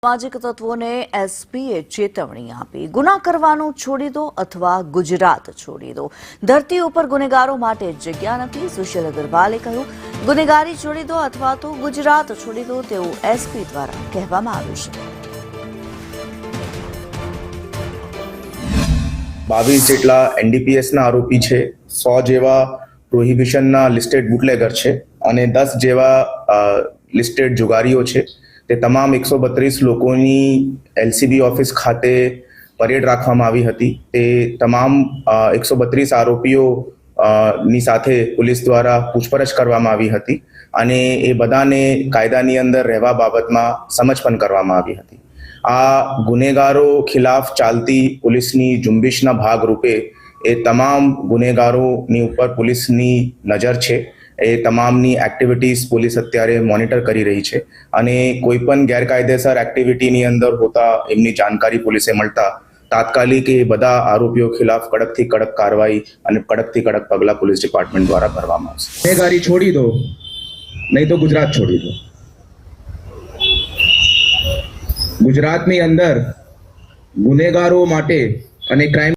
સામાજિક તત્વોને એસપીએ ચેતવણી આપી, ગુના કરવાનું છોડી દો અથવા ગુજરાત છોડી દો. ધરતી ઉપર ગુનેગારો માટે જગ્યા નથી. સુશીલ અગ્રવાલે કહ્યું, ગુનેગારી છોડી દો અથવા તો ગુજરાત છોડી દો તેવું એસપી દ્વારા કહેવામાં આવ્યું છે. 22 જેટલા એનડીપીએસના આરોપી છે, 100 જેવા પ્રોહિબિશનના લિસ્ટેડ બુટલેગર છે અને 10 જેવા લિસ્ટેડ જુગારીઓ છે. તે તમામ 132 લોકોની એલસીબી ઓફિસ ખાતે પરેડ રાખવામાં આવી હતી. તે તમામ 132 આરોપીઓ ની સાથે પોલીસ દ્વારા પૂછપરછ કરવામાં આવી હતી અને એ બધાને કાયદાની અંદર રહેવા બાબતમાં સમજ પણ કરવામાં આવી હતી. આ ગુનેગારો ખિલાફ ચાલતી પોલીસની ઝુંબેશના ભાગરૂપે એ તમામ ગુનેગારોની ઉપર પોલીસની નજર છે. એ તમામની એક્ટિવિટીઝ પોલીસ અત્યારે મોનિટર કરી રહી છે અને કોઈ પણ ગેરકાયદેસર એક્ટિવિટીની અંદર હોતા એમની જાણકારી પોલીસે મળતા તાત્કાલિક એ બધા આરોપીઓ ખિલાફ કડકથી કડક કાર્યવાહી અને કડકથી કડક પગલાં પોલીસ ડિપાર્ટમેન્ટ દ્વારા કરવામાં આવશે. ગુનેગારી છોડી દો, નહીં તો ગુજરાત છોડી દો. ગુજરાતની અંદર ગુનેગારો માટે અને ક્રાઇમ